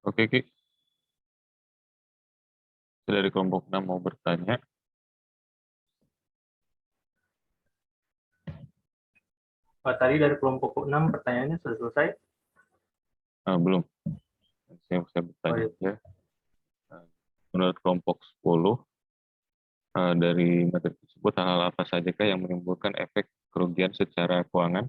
Oke, Ki. Dari kelompok 6 mau bertanya. Tadi dari kelompok 6 pertanyaannya sudah selesai? Belum. Saya bertanya aja. Menurut kelompok 10, dari materi tersebut, hal-hal apa sajakah yang menimbulkan efek kerugian secara keuangan?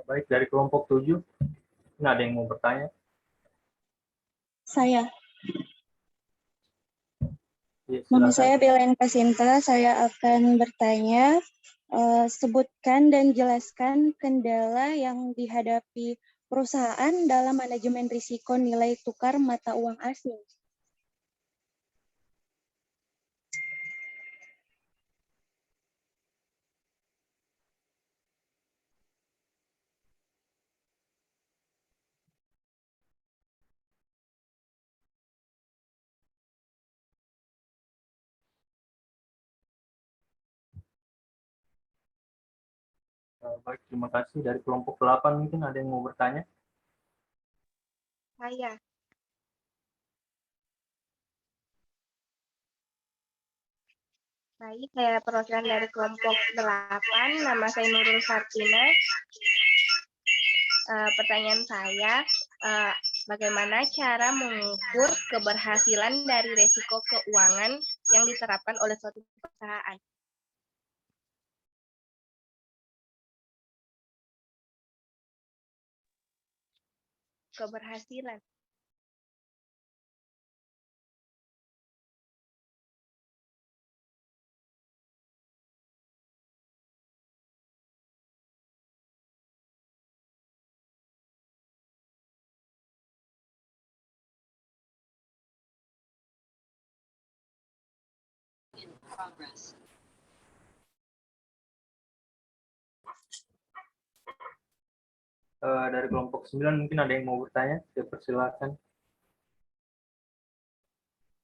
Baik, dari kelompok 7, ini ada yang mau bertanya? Saya. Ya, Nama silakan. saya Belen Kasinta, saya akan bertanya, sebutkan dan jelaskan kendala yang dihadapi perusahaan dalam manajemen risiko nilai tukar mata uang asing. Baik, terima kasih. Dari kelompok 8 mungkin ada yang mau bertanya? Saya. Baik, saya perwakilan dari kelompok 8, nama saya Nurul Sartina. Pertanyaan saya, bagaimana cara mengukur keberhasilan dari risiko keuangan yang diterapkan oleh suatu perusahaan? Keberhasilan. Dari kelompok 9 mungkin ada yang mau bertanya? Saya persilakan.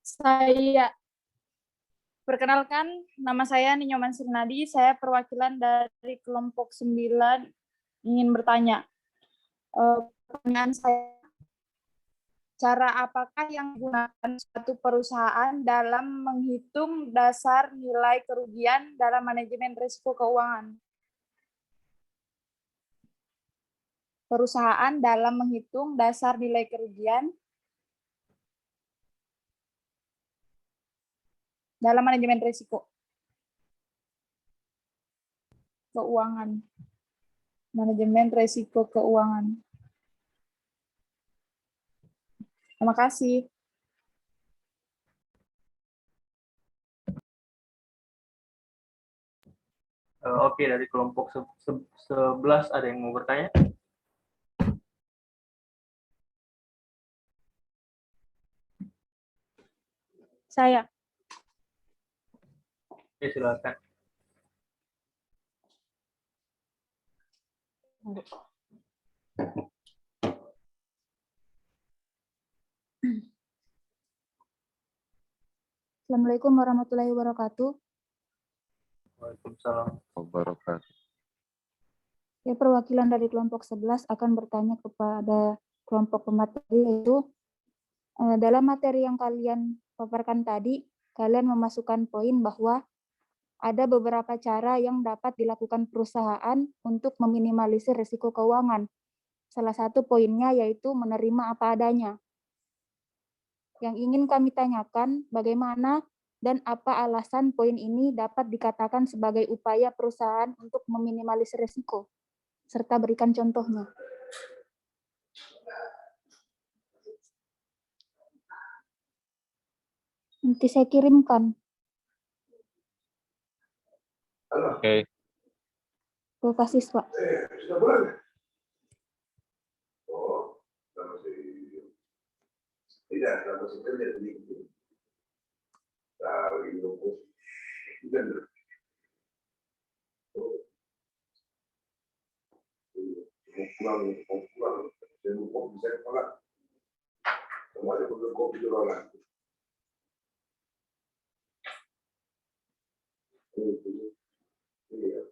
Saya perkenalkan, nama saya Ninyoman Sirnadi, saya perwakilan dari kelompok 9 ingin bertanya. Pertanyaan saya, cara apakah yang digunakan suatu perusahaan dalam menghitung dasar nilai kerugian dalam manajemen risiko keuangan? Perusahaan dalam menghitung dasar nilai kerugian dalam manajemen risiko keuangan. Manajemen risiko keuangan. Terima kasih. Oke, dari kelompok 11 ada yang mau bertanya? Saya. Oke, silakan. Assalamualaikum warahmatullahi wabarakatuh. Waalaikumsalam. Wabarakatuh. Ya, perwakilan dari kelompok 11 akan bertanya kepada kelompok pemateri, yaitu dalam materi yang kalian paparkan tadi, kalian memasukkan poin bahwa ada beberapa cara yang dapat dilakukan perusahaan untuk meminimalisir risiko keuangan. Salah satu poinnya yaitu menerima apa adanya. Yang ingin kami tanyakan, bagaimana dan apa alasan poin ini dapat dikatakan sebagai upaya perusahaan untuk meminimalisir risiko, serta berikan contohnya. Nanti saya kirimkan. Oke. Terima kasih, Pak. Tidak, kalau maksudnya jadi tahu itu dan pulang, dan lupa bisa kepala. Semuanya perlu kopi dulu lah. Iya.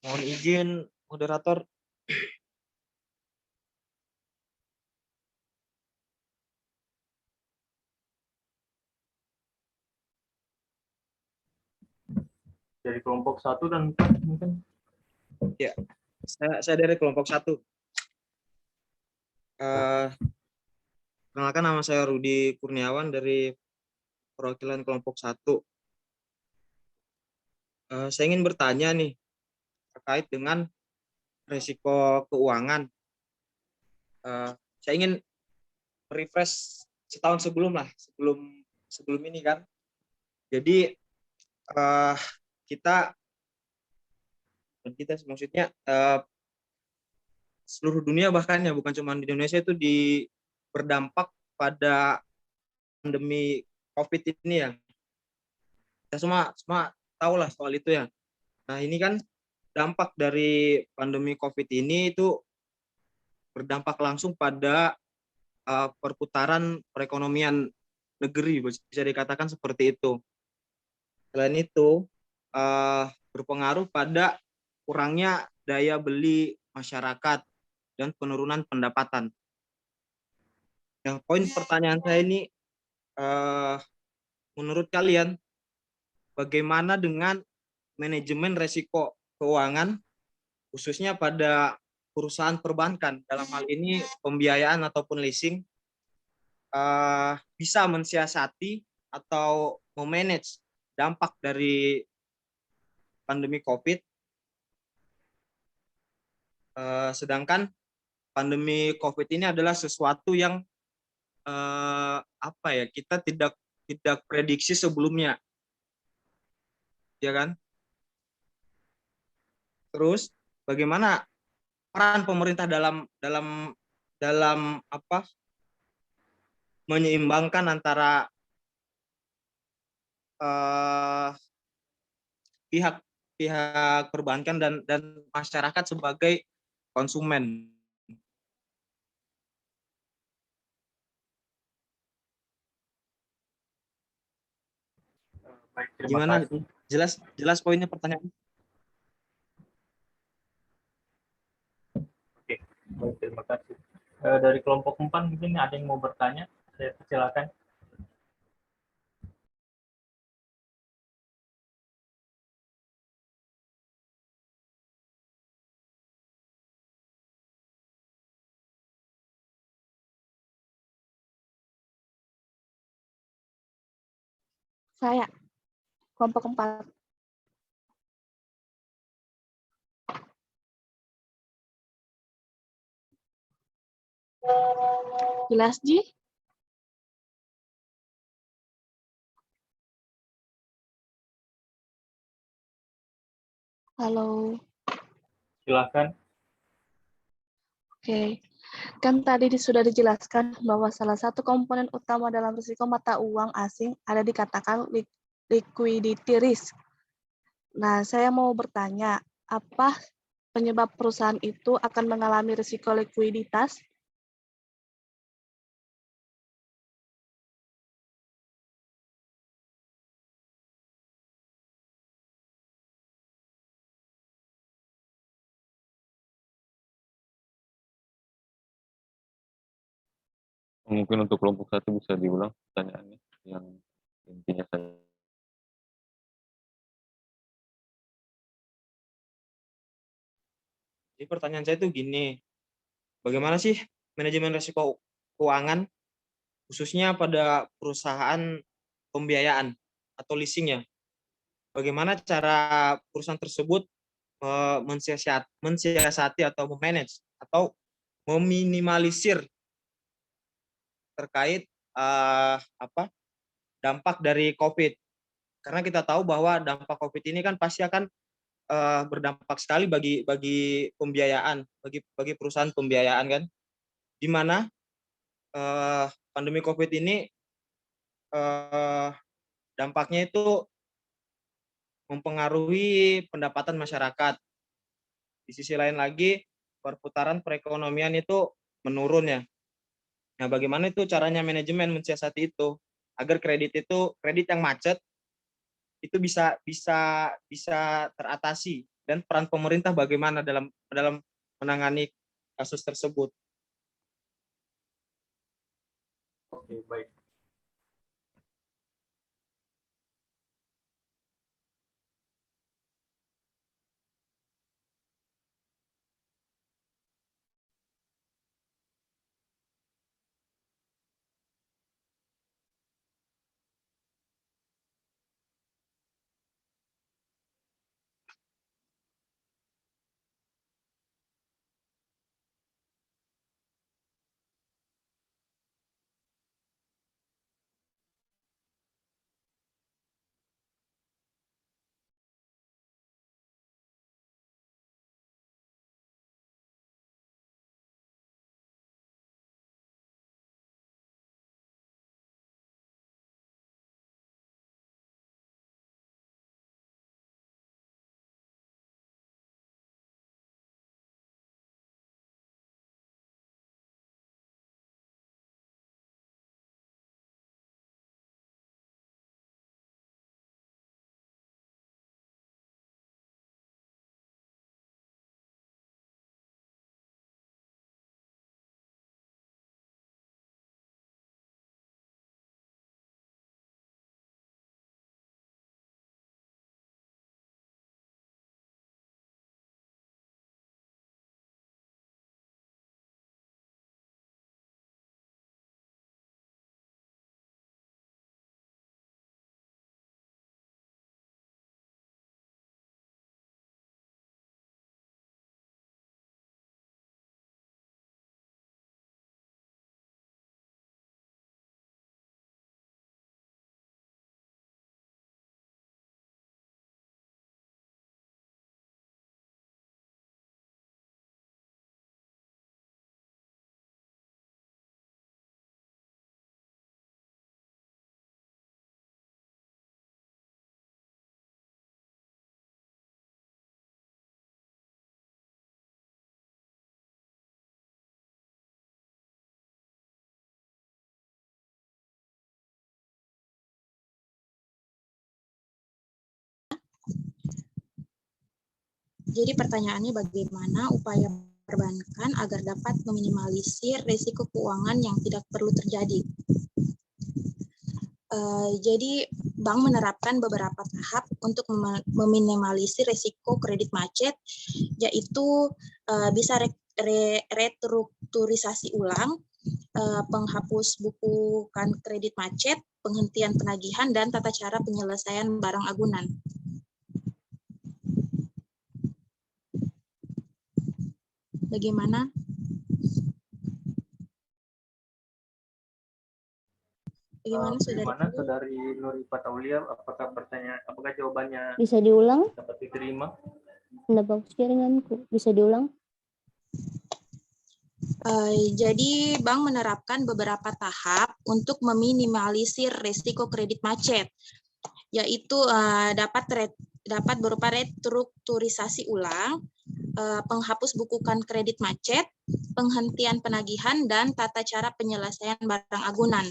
Mohon izin moderator. Dari kelompok 1 dan 4 mungkin. Ya, saya dari kelompok 1. Perkenalkan, nama saya Rudi Kurniawan dari perwakilan kelompok 1. Saya ingin bertanya nih terkait dengan risiko keuangan. Saya ingin refresh setahun sebelum ini kan. Jadi kita maksudnya seluruh dunia, bahkan ya bukan cuma di Indonesia, itu berdampak pada pandemi COVID ini ya. Kita semua tahu lah soal itu ya. Nah, ini kan dampak dari pandemi COVID ini itu berdampak langsung pada perputaran perekonomian negeri, bisa dikatakan seperti itu. Selain itu, berpengaruh pada kurangnya daya beli masyarakat dan penurunan pendapatan. Yang poin pertanyaan saya ini, menurut kalian bagaimana dengan manajemen resiko keuangan khususnya pada perusahaan perbankan, dalam hal ini pembiayaan ataupun leasing, bisa mensiasati atau memanage dampak dari pandemi COVID, sedangkan pandemi COVID ini adalah sesuatu yang kita tidak prediksi sebelumnya, ya kan? Terus bagaimana peran pemerintah dalam menyeimbangkan antara pihak perbankan dan masyarakat sebagai konsumen. Baik, terima Gimana? kasih. Jelas poinnya pertanyaan? Oke, baik, terima kasih. Dari kelompok 4 mungkin ada yang mau bertanya, saya persilakan. Saya, kelompok 4. Jelas, Ji? Halo. Silakan. Oke. Kan tadi sudah dijelaskan bahwa salah satu komponen utama dalam risiko mata uang asing ada dikatakan liquidity risk. Nah, saya mau bertanya, apa penyebab perusahaan itu akan mengalami risiko likuiditas? Mungkin untuk kelompok 1 bisa diulang pertanyaannya yang intinya saya. Jadi pertanyaan saya itu gini, bagaimana sih manajemen risiko keuangan khususnya pada perusahaan pembiayaan atau leasing ya? Bagaimana cara perusahaan tersebut mensiasati atau memanage atau meminimalisir terkait dampak dari COVID? Karena kita tahu bahwa dampak COVID ini kan pasti akan berdampak sekali bagi pembiayaan, bagi perusahaan pembiayaan kan, di mana pandemi COVID ini dampaknya itu mempengaruhi pendapatan masyarakat. Di sisi lain lagi perputaran perekonomian itu menurun ya. Nah, bagaimana itu caranya manajemen mensiasati itu agar kredit yang macet itu bisa teratasi, dan peran pemerintah bagaimana dalam menangani kasus tersebut. Oke, baik. Jadi pertanyaannya bagaimana upaya perbankan agar dapat meminimalisir risiko keuangan yang tidak perlu terjadi. Jadi bank menerapkan beberapa tahap untuk meminimalisir risiko kredit macet, yaitu bisa restrukturisasi ulang, penghapus buku kredit macet, penghentian penagihan, dan tata cara penyelesaian barang agunan. Bagaimana? Bagaimana, Bagaimana Saudari Nuri Pataulia? Apakah jawabannya Bisa diulang? dapat diterima? Nggak bagus jaringanku. Bisa diulang? Jadi bank menerapkan beberapa tahap untuk meminimalisir risiko kredit macet, yaitu dapat berupa restrukturisasi ulang, penghapus bukukan kredit macet, penghentian penagihan, dan tata cara penyelesaian barang agunan.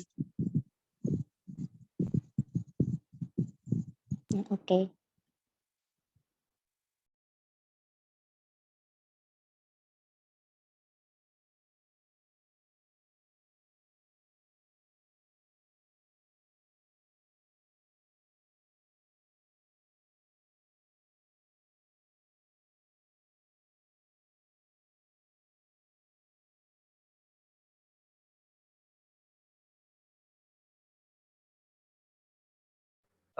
Oke.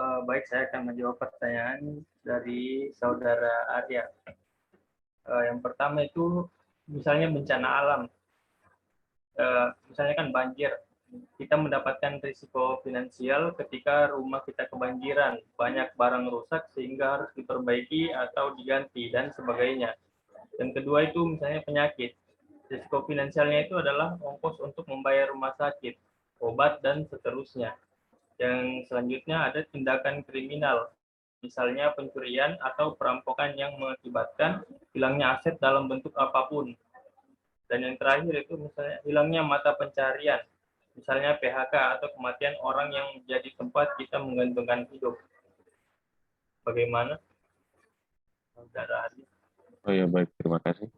Baik, saya akan menjawab pertanyaan dari Saudara Arya. Yang pertama itu misalnya bencana alam. Misalnya kan banjir. Kita mendapatkan risiko finansial ketika rumah kita kebanjiran, banyak barang rusak sehingga harus diperbaiki atau diganti dan sebagainya. Dan kedua itu misalnya penyakit. Risiko finansialnya itu adalah ongkos untuk membayar rumah sakit, obat, dan seterusnya. Yang selanjutnya ada tindakan kriminal, misalnya pencurian atau perampokan yang mengakibatkan hilangnya aset dalam bentuk apapun. Dan yang terakhir itu misalnya hilangnya mata pencarian, misalnya PHK atau kematian orang yang menjadi tempat kita menggantungkan hidup. Bagaimana, Saudara Adi? Oh ya, baik, terima kasih.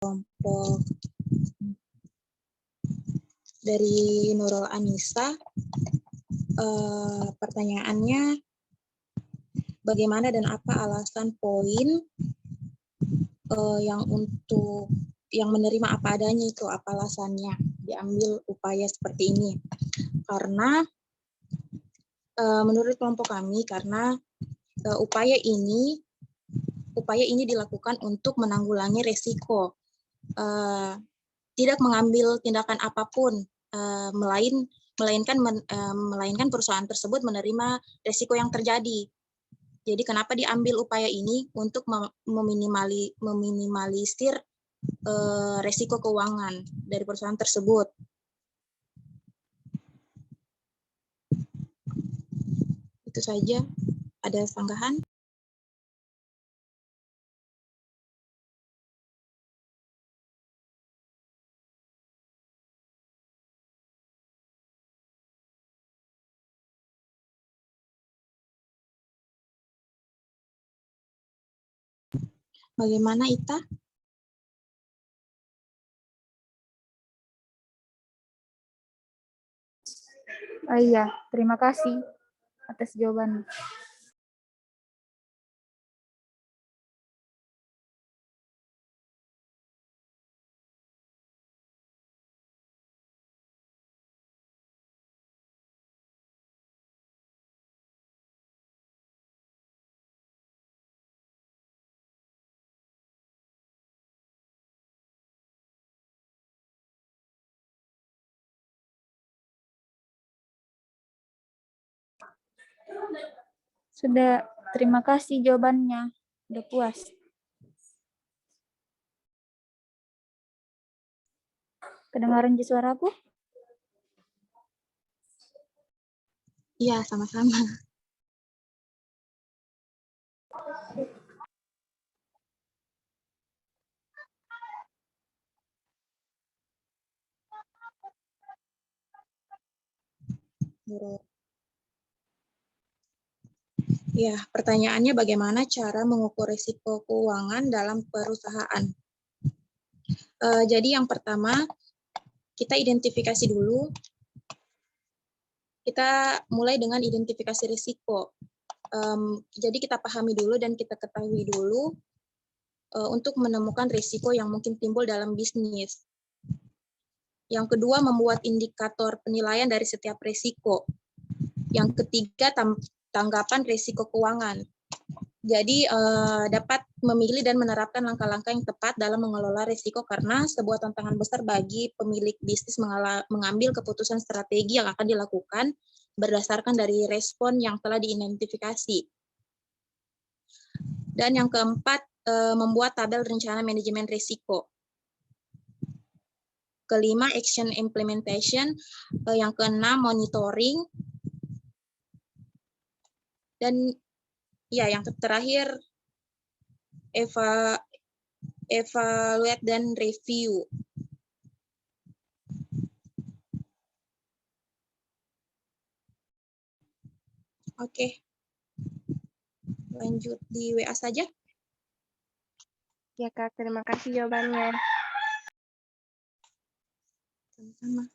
Kelompok dari Nurul Anissa, pertanyaannya bagaimana dan apa alasan poin yang menerima apa adanya itu, apa alasannya diambil upaya seperti ini? Karena menurut kelompok kami, karena upaya ini dilakukan untuk menanggulangi resiko tidak mengambil tindakan apapun, melainkan perusahaan tersebut menerima risiko yang terjadi. Jadi kenapa diambil upaya ini untuk meminimalisir risiko keuangan dari perusahaan tersebut. Itu saja. Ada sanggahan? Bagaimana Ita? Iya, terima kasih atas jawabannya. Sudah, terima kasih jawabannya. Udah puas. Kedengaran di suaraku? Iya, sama-sama. Ya, pertanyaannya bagaimana cara mengukur risiko keuangan dalam perusahaan? Jadi yang pertama, kita identifikasi dulu. Kita mulai dengan identifikasi risiko. Jadi kita pahami dulu dan kita ketahui dulu untuk menemukan risiko yang mungkin timbul dalam bisnis. Yang kedua, membuat indikator penilaian dari setiap risiko. Yang ketiga, tanggapan risiko keuangan. Jadi dapat memilih dan menerapkan langkah-langkah yang tepat dalam mengelola risiko karena sebuah tantangan besar bagi pemilik bisnis mengambil keputusan strategi yang akan dilakukan berdasarkan dari respon yang telah diidentifikasi. Dan yang keempat, membuat tabel rencana manajemen risiko. Kelima, action implementation. Yang keenam, monitoring. Dan ya, yang terakhir, evaluate dan review. Oke. Lanjut di WA saja. Ya Kak, terima kasih jawabannya. Sama-sama.